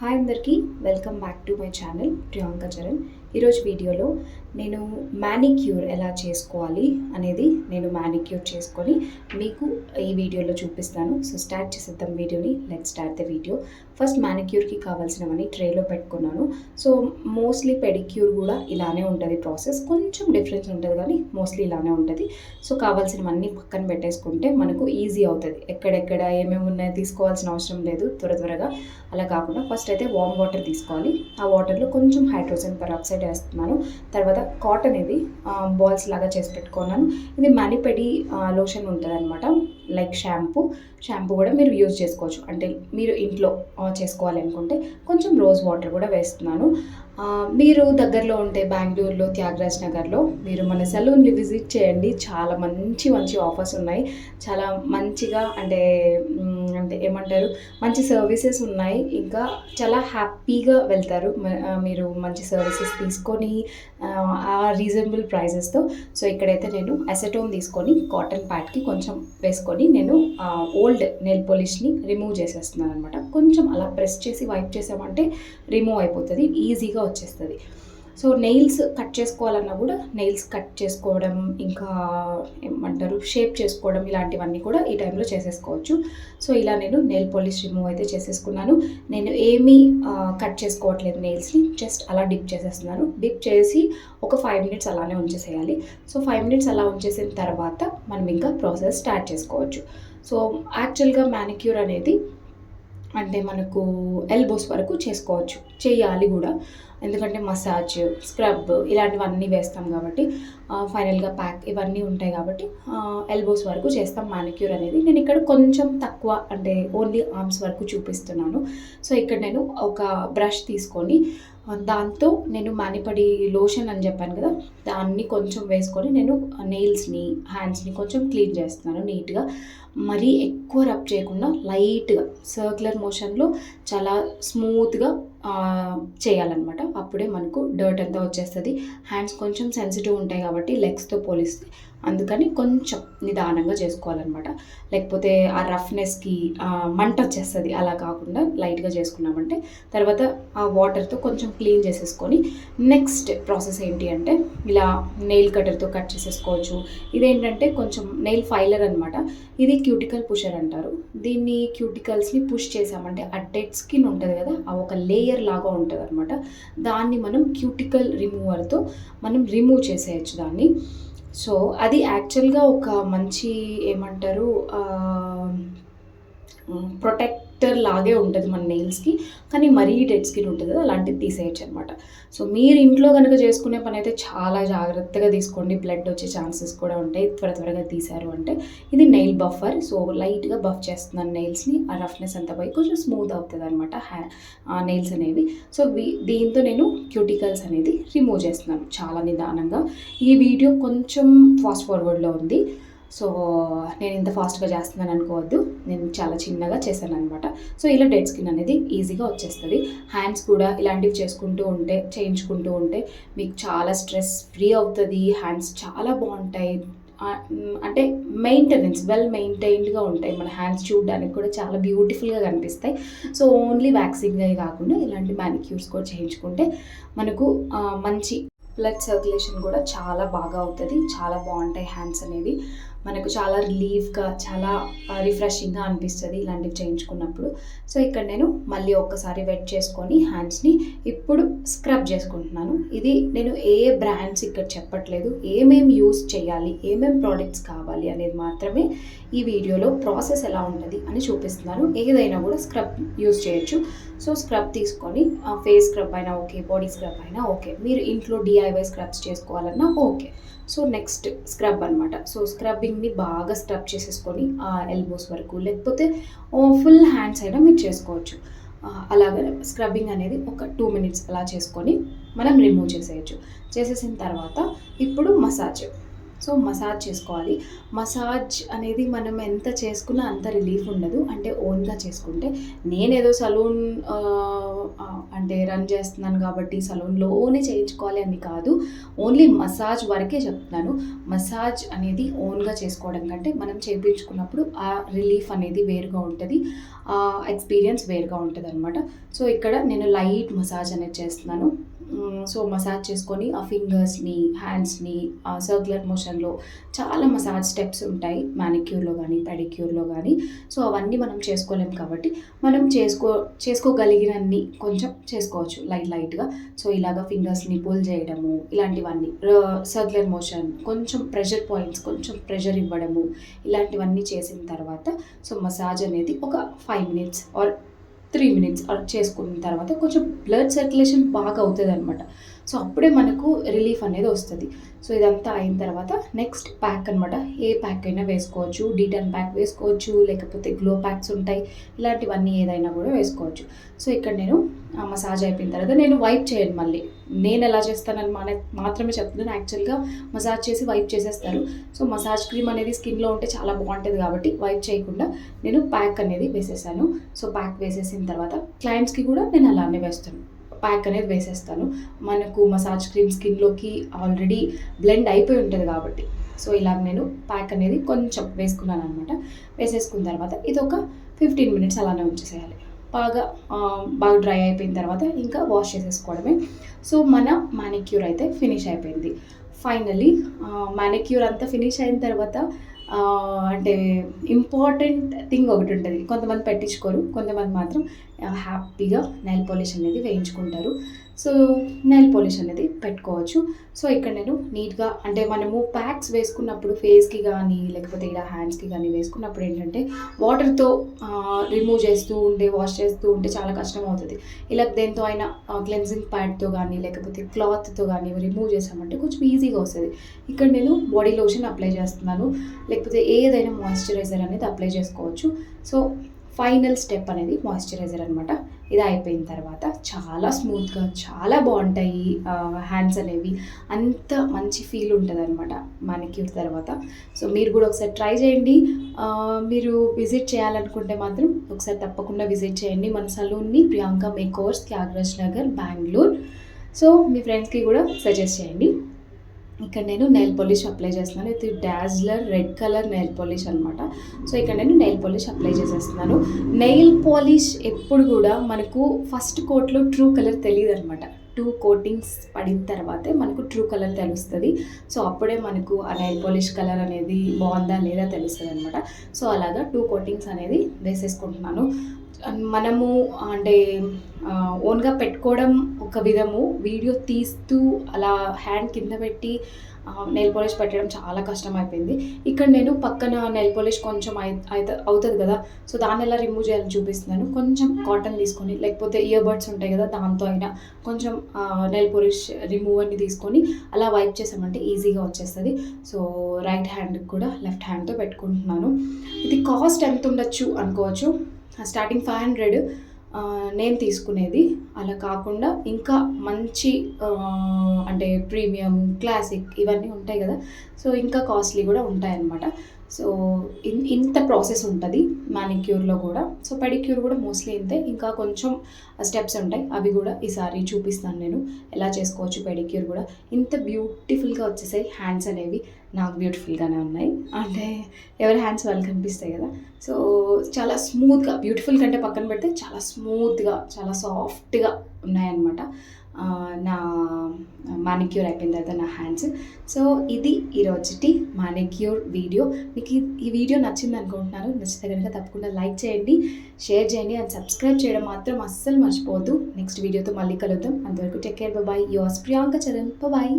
Hi అందరికీ welcome back to my channel Priyanka Charan. ఈరోజు వీడియోలో నేను మ్యానిక్యూర్ ఎలా చేసుకోవాలి అనేది మ్యానిక్యూర్ చేసుకొని మీకు ఈ వీడియోలో చూపిస్తాను. సో స్టార్ట్ చేసేద్దాం వీడియోని. Let's start the video. First మ్యానిక్యూర్కి కావాల్సినవన్నీ ట్రేలో పెట్టుకున్నాను. సో మోస్ట్లీ పెడిక్యూర్ కూడా ఇలానే ఉంటుంది ప్రాసెస్, కొంచెం డిఫరెన్స్ ఉంటుంది కానీ మోస్ట్లీ ఇలానే ఉంటుంది. సో కావాల్సినవన్నీ పక్కన పెట్టేసుకుంటే మనకు ఈజీ అవుతుంది. ఎక్కడెక్కడ ఏమేమి ఉన్నాయో తీసుకోవాల్సిన అవసరం లేదు త్వరగా. అలా కాకుండా ఫస్ట్ అయితే వామ్ వాటర్ తీసుకోవాలి. ఆ వాటర్లో కొంచెం హైడ్రోజన్ పెరాక్సైడ్ వేస్తున్నాను. తర్వాత కాటన్ ఇది బాల్స్ లాగా చేసి పెట్టుకున్నాను. ఇది మ్యానిపెడి లోషన్ ఉంటుంది అనమాట, లైక్ షాంపూ కూడా మీరు యూజ్ చేసుకోవచ్చు. అంటే మీరు ఇంట్లో చేసుకోవాలి అనుకుంటే కొంచెం రోజ్ వాటర్ కూడా వేస్తున్నాను. మీరు దగ్గరలో ఉంటే బెంగళూరులో త్యాగరాజ్ నగర్లో మీరు మన సెలూన్ని విజిట్ చేయండి. చాలా మంచి ఆఫర్స్ ఉన్నాయి. చాలా మంచిగా అంటే ఏమంటారు, మంచి సర్వీసెస్ ఉన్నాయి. ఇంకా చాలా హ్యాపీగా వెళ్తారు మీరు మంచి సర్వీసెస్ తీసుకొని ఆ రీజనబుల్ ప్రైజెస్తో. సో ఇక్కడైతే నేను అసెటోన్ తీసుకొని కాటన్ ప్యాడ్కి కొంచెం వేసుకొని నేను ఓల్డ్ నెయిల్ పాలిష్ని రిమూవ్ చేసేస్తున్నాను అనమాట. కొంచెం అలా ప్రెస్ చేసి వైప్ చేసామంటే రిమూవ్ అయిపోతుంది, ఈజీగా వచ్చేస్తుంది. సో నెయిల్స్ కట్ చేసుకోవాలన్నా కూడా నెయిల్స్ కట్ చేసుకోవడం, ఇంకా ఏమంటారు షేప్ చేసుకోవడం, ఇలాంటివన్నీ కూడా ఈ టైంలో చేసేసుకోవచ్చు. సో ఇలా నేను నెయిల్ పాలిష్ రిమూవ్ అయితే చేసేసుకున్నాను. నేను ఏమీ కట్ చేసుకోవట్లేదు నెయిల్స్ని, జస్ట్ అలా డిప్ చేసేస్తున్నాను. డిప్ చేసి ఒక 5 minutes అలానే ఉంచేసేయాలి. సో 5 minutes అలా ఉంచేసిన తర్వాత మనం ఇంకా ప్రాసెస్ స్టార్ట్ చేసుకోవచ్చు. సో యాక్చువల్గా మ్యానిక్యూర్ అనేది అంటే మనకు ఎల్బోస్ వరకు చేసుకోవచ్చు, చేయాలి కూడా. ఎందుకంటే మసాజ్, స్క్రబ్ ఇలాంటివన్నీ వేస్తాం కాబట్టి, ఫైనల్గా ప్యాక్ ఇవన్నీ ఉంటాయి కాబట్టి ఎల్బోస్ వరకు చేస్తాం మ్యానిక్యూర్ అనేది. నేను ఇక్కడ కొంచెం తక్కువ అంటే ఓన్లీ ఆర్మ్స్ వరకు చూపిస్తున్నాను. సో ఇక్కడ నేను ఒక బ్రష్ తీసుకొని దాంతో నేను మ్యానిపడి లోషన్ అని చెప్పాను కదా, దాన్ని కొంచెం వేసుకొని నేను నెయిల్స్ని, హ్యాండ్స్ని కొంచెం క్లీన్ చేస్తున్నాను నీట్గా. మరీ ఎక్కువ రబ్ చేయకుండా లైట్గా సర్క్యులర్ మోషన్లో చాలా స్మూత్గా చేయాలన్నమాట. అప్పుడే మనకు డర్ట్ అంతా వచ్చేస్తుంది. హ్యాండ్స్ కొంచెం సెన్సిటివ్ ఉంటాయి కాబట్టి లెగ్స్తో పోలిస్తే, అందుకని కొంచెం నిదానంగా చేసుకోవాలన్నమాట. లేకపోతే ఆ రఫ్నెస్కి మంట వచ్చేస్తుంది. అలా కాకుండా లైట్గా చేసుకున్నామంటే తర్వాత ఆ వాటర్తో కొంచెం క్లీన్ చేసేసుకొని నెక్స్ట్ ప్రాసెస్ ఏంటి అంటే ఇలా నెయిల్ కటర్తో కట్ చేసేసుకోవచ్చు. ఇదేంటంటే కొంచెం నెయిల్ ఫైలర్ అనమాట. ఇది క్యూటికల్ పుషర్ అంటారు. దీన్ని క్యూటికల్స్ని పుష్ చేసామంటే ఆ డెడ్ స్కిన్ ఉంటుంది కదా, ఆ ఒక లేయర్ లాగా ఉంటుంది అనమాట. దాన్ని మనం క్యూటికల్ రిమూవర్తో మనం రిమూవ్ చేసేయచ్చు దాన్ని. సో అది యాక్చువల్గా ఒక మంచి ఏమంటారు ప్రొటెక్టర్ లాగే ఉంటుంది మన నెయిల్స్కి. కానీ మరీ డెడ్ స్కిన్ ఉంటుంది కదా, అలాంటిది తీసేయచ్చు అనమాట. సో మీరు ఇంట్లో కనుక చేసుకునే పని అయితే చాలా జాగ్రత్తగా తీసుకోండి, బ్లడ్ వచ్చే ఛాన్సెస్ కూడా ఉంటాయి త్వరగా తీశారు అంటే. ఇది నెయిల్ బఫర్. సో లైట్గా బఫ్ చేస్తున్నాను నెయిల్స్ని, ఆ రఫ్నెస్ అంతా పోయి కొంచెం స్మూత్ అవుతుంది అనమాట నెయిల్స్ అనేవి. సో దీంతో నేను క్యూటికల్స్ అనేది రిమూవ్ చేస్తున్నాను చాలా నిదానంగా. ఈ వీడియో కొంచెం ఫాస్ట్ ఫార్వర్డ్లో ఉంది. సో నేను ఇంత ఫాస్ట్గా చేస్తున్నాను అనుకోవద్దు, నేను చాలా చిన్నగా చేశాను అనమాట. సో ఇలా డెడ్ స్కిన్ అనేది ఈజీగా వచ్చేస్తుంది. హ్యాండ్స్ కూడా ఇలాంటివి చేయించుకుంటూ ఉంటే మీకు చాలా స్ట్రెస్ ఫ్రీ అవుతుంది. హ్యాండ్స్ చాలా బాగుంటాయి. అంటే వెల్ మెయింటైన్డ్గా ఉంటాయి. మన హ్యాండ్స్ చూడడానికి కూడా చాలా బ్యూటిఫుల్గా కనిపిస్తాయి. సో ఓన్లీ వ్యాక్సింగ్ కాకుండా ఇలాంటి మ్యానిక్యూర్స్ కూడా చేయించుకుంటే మనకు మంచి బ్లడ్ సర్క్యులేషన్ కూడా చాలా బాగా అవుతుంది. చాలా బాగుంటాయి హ్యాండ్స్ అనేవి. మనకు చాలా రిలీఫ్గా, చాలా రిఫ్రెషింగ్గా అనిపిస్తుంది ఇలాంటివి చేయించుకున్నప్పుడు. సో ఇక్కడ నేను మళ్ళీ ఒక్కసారి వెట్ చేసుకొని హ్యాండ్స్ని ఇప్పుడు స్క్రబ్ చేసుకుంటున్నాను. ఇది నేను ఏ బ్రాండ్స్ ఇక్కడ చెప్పట్లేదు, ఏమేమి యూస్ చేయాలి, ఏమేమి ప్రోడక్ట్స్ కావాలి అనేది మాత్రమే ఈ వీడియోలో ప్రాసెస్ ఎలా ఉంటుంది అని చూపిస్తున్నాను. ఏదైనా కూడా స్క్రబ్ యూస్ చేయొచ్చు. సో స్క్రబ్ తీసుకొని ఫేస్ స్క్రబ్ అయినా ఓకే, బాడీ స్క్రబ్ అయినా ఓకే, మీరు ఇంట్లో DIY స్క్రబ్స్ చేసుకోవాలన్నా ఓకే. సో నెక్స్ట్ స్క్రబ్ అనమాట. సో స్క్రబ్బింగ్ని బాగా స్క్రబ్ చేసేసుకొని ఎల్బోస్ వరకు, లేకపోతే ఫుల్ హ్యాండ్స్ అయినా మీరు చేసుకోవచ్చు. అలాగే స్క్రబ్బింగ్ అనేది ఒక 2 minutes అలా చేసుకొని మనం రిమూవ్ చేసేయచ్చు. చేసేసిన తర్వాత ఇప్పుడు మసాజ్. సో మసాజ్ చేసుకోవాలి. మసాజ్ అనేది మనం ఎంత చేసుకున్నా అంత రిలీఫ్ ఉండదు. అంటే ఓన్గా చేసుకుంటే నేనేదో సలూన్ అంటే రన్ చేస్తున్నాను కాబట్టి సలూన్లోనే చేయించుకోవాలి అని కాదు. ఓన్లీ మసాజ్ వరకే చెప్తున్నాను. మసాజ్ అనేది ఓన్గా చేసుకోవడం కంటే మనం చేయించుకున్నప్పుడు ఆ రిలీఫ్ అనేది వేరుగా ఉంటుంది, ఆ ఎక్స్పీరియన్స్ వేరుగా ఉంటుంది అనమాట. సో ఇక్కడ నేను లైట్ మసాజ్ అనేది చేస్తున్నాను. సో మసాజ్ చేసుకొని ఆ ఫింగర్స్ని, హ్యాండ్స్ని సర్క్యులర్ మోషన్లో చాలా మసాజ్ స్టెప్స్ ఉంటాయి మ్యానిక్యూర్లో కానీ పెడిక్యూర్లో కానీ. సో అవన్నీ మనం చేసుకోలేం కాబట్టి మనం చేసుకోగలిగినన్ని కొంచెం చేసుకోవచ్చు లైట్గా. సో ఇలాగ ఫింగర్స్ని పుల్ చేయడము, ఇలాంటివన్నీ సర్క్యులర్ మోషన్, కొంచెం ప్రెషర్ పాయింట్స్, కొంచెం ప్రెషర్ ఇవ్వడము, ఇలాంటివన్నీ చేసిన తర్వాత సో మసాజ్ అనేది ఒక 5 minutes ఆర్ 3 minutes చేసుకున్న తర్వాత కొంచెం బ్లడ్ సర్క్యులేషన్ బాగా అవుతుంది అనమాట. సో అప్పుడే మనకు రిలీఫ్ అనేది వస్తుంది. సో ఇదంతా అయిన తర్వాత నెక్స్ట్ ప్యాక్ అనమాట. ఏ ప్యాక్ అయినా వేసుకోవచ్చు, D10 ప్యాక్ వేసుకోవచ్చు, లేకపోతే గ్లో ప్యాక్స్ ఉంటాయి, ఇలాంటివన్నీ ఏదైనా కూడా వేసుకోవచ్చు. సో ఇక్కడ నేను మసాజ్ అయిపోయిన తర్వాత నేను వైప్ చేయను. మళ్ళీ నేను ఎలా చేస్తానని మాత్రమే చెప్తున్నాను. యాక్చువల్గా మసాజ్ చేసి వైప్ చేసేస్తారు. సో మసాజ్ క్రీమ్ అనేది స్కిన్లో ఉంటే చాలా బాగుంటుంది కాబట్టి వైప్ చేయకుండా నేను ప్యాక్ అనేది వేసేసాను. సో ప్యాక్ వేసేసిన తర్వాత క్లయింట్స్కి కూడా నేను అలానే వేస్తాను, ప్యాక్ అనేది వేసేస్తాను. మనకు మసాజ్ క్రీమ్ స్కిన్లోకి ఆల్రెడీ బ్లెండ్ అయిపోయి ఉంటుంది కాబట్టి. సో ఇలా నేను ప్యాక్ అనేది కొంచెం వేసుకున్నాను అనమాట. వేసేసుకున్న తర్వాత ఇది ఒక 15 minutes అలానే ఉంచేసేయాలి. బాగా డ్రై అయిపోయిన తర్వాత ఇంకా వాష్ చేసేసుకోవడమే. సో మన మ్యానిక్యూర్ అయితే ఫినిష్ అయిపోయింది. ఫైనలీ మ్యానిక్యూర్ అంతా ఫినిష్ అయిన తర్వాత అంటే ఇంపార్టెంట్ థింగ్ ఒకటి ఉంటుంది. కొంతమంది పెట్టించుకోరు, కొంతమంది మాత్రం హ్యాపీగా నెయిల్ పాలిష్ అనేది వేయించుకుంటారు. సో నెయిల్ పాలిష్ అనేది పెట్టుకోవచ్చు. సో ఇక్కడ నేను నీట్గా అంటే మనము ప్యాక్స్ వేసుకున్నప్పుడు ఫేస్కి కానీ లేకపోతే ఇలా హ్యాండ్స్కి కానీ వేసుకున్నప్పుడు ఏంటంటే వాటర్తో రిమూవ్ చేస్తూ ఉంటే, వాష్ చేస్తూ ఉంటే చాలా కష్టం అవుతుంది. ఇలా దేంతో అయినా క్లెన్జింగ్ ప్యాడ్తో కానీ లేకపోతే క్లాత్తో కానీ రిమూవ్ చేసామంటే కొంచెం ఈజీగా వస్తుంది. ఇక్కడ నేను బాడీ లోషన్ అప్లై చేస్తున్నాను, లేకపోతే ఏదైనా మాయిశ్చరైజర్ అనేది అప్లై చేసుకోవచ్చు. సో ఫైనల్ స్టెప్ అనేది మాయిశ్చరైజర్ అనమాట. ఇది అయిపోయిన తర్వాత చాలా స్మూత్గా చాలా బాగుంటాయి హ్యాండ్స్ అనేవి. అంత మంచి ఫీల్ ఉంటుంది అనమాట మ్యానిక్యూర్ తర్వాత. సో మీరు కూడా ఒకసారి ట్రై చేయండి. మీరు విజిట్ చేయాలనుకుంటే మాత్రం ఒకసారి తప్పకుండా విజిట్ చేయండి మన సలూన్ని, ప్రియాంక మేకోవర్స్, త్యాగరాజ్ నగర్, బెంగళూరు. సో మీ ఫ్రెండ్స్కి కూడా సజెస్ట్ చేయండి. ఇక్కడ నేను నెయిల్ పాలిష్ అప్లై చేస్తున్నాను. ఇది dazzler red colour nail polish అనమాట. సో ఇక్కడ నేను నెయిల్ పాలిష్ అప్లై చేసేస్తున్నాను. నెయిల్ పాలిష్ ఎప్పుడు కూడా మనకు ఫస్ట్ కోట్లో ట్రూ కలర్ తెలియదు అనమాట. 2 coatings పడిన తర్వాతే మనకు ట్రూ కలర్ తెలుస్తుంది. సో అప్పుడే మనకు ఆ నెయిల్ పాలిష్ కలర్ అనేది బాగుందా లేదా తెలుస్తుంది అనమాట. సో అలాగా 2 coatings అనేది వేసేసుకుంటున్నాను. మనము అంటే ఓన్గా పెట్టుకోవడం ఒక విధము, వీడియో తీస్తూ అలా హ్యాండ్ కింద పెట్టి నెయిల్ పాలిష్ పెట్టడం చాలా కష్టం అయిపోయింది. ఇక్కడ నేను పక్కన నెయిల్ పాలిష్ కొంచెం అవుతుంది కదా, సో దాన్ని ఎలా రిమూవ్ చేయాలని చూపిస్తున్నాను. కొంచెం కాటన్ తీసుకొని లేకపోతే ఇయర్ బడ్స్ ఉంటాయి కదా, దాంతో అయినా కొంచెం నెయిల్ పాలిష్ రిమూవర్ని తీసుకొని అలా వైప్ చేసామంటే ఈజీగా వచ్చేస్తుంది. సో రైట్ హ్యాండ్కి కూడా లెఫ్ట్ హ్యాండ్తో పెట్టుకుంటున్నాను. ఇది కాస్ట్ ఎంత ఉండొచ్చు అనుకోవచ్చు. స్టార్టింగ్ 500 నేను తీసుకునేది. అలా కాకుండా ఇంకా మంచి అంటే ప్రీమియం, క్లాసిక్ ఇవన్నీ ఉంటాయి కదా, సో ఇంకా కాస్ట్లీ కూడా ఉంటాయన్నమాట. సో ఇంత ప్రాసెస్ ఉంటుంది మ్యానిక్యూర్లో కూడా. సో పెడిక్యూర్ కూడా మోస్ట్లీ ఇంతే, ఇంకా కొంచెం స్టెప్స్ ఉంటాయి, అవి కూడా ఈసారి చూపిస్తాను నేను ఎలా చేసుకోవచ్చు. పెడిక్యూర్ కూడా ఇంత బ్యూటిఫుల్గా వచ్చేసాయి హ్యాండ్స్ అనేవి. నాకు బ్యూటిఫుల్గానే ఉన్నాయి, అంటే ఎవరి హ్యాండ్స్ వాళ్ళకి కనిపిస్తాయి కదా. సో చాలా స్మూత్గా, బ్యూటిఫుల్ కంటే పక్కన పెడితే చాలా స్మూత్గా, చాలా సాఫ్ట్గా ఉన్నాయన్నమాట నా మానిక్యూర్ అయిపోయిన తర్వాత నా హ్యాండ్స్. సో ఇది ఈరోజుటి మానిక్యూర్ వీడియో. మీకు ఈ వీడియో నచ్చింది అనుకుంటున్నాను. నచ్చితే కనుక తప్పకుండా లైక్ చేయండి, షేర్ చేయండి అండ్ సబ్స్క్రైబ్ చేయడం మాత్రం అస్సలు మర్చిపోవద్దు. నెక్స్ట్ వీడియోతో మళ్ళీ కలుద్దాం. అంతవరకు take care, bye. Yours Priyanka Charan, bye.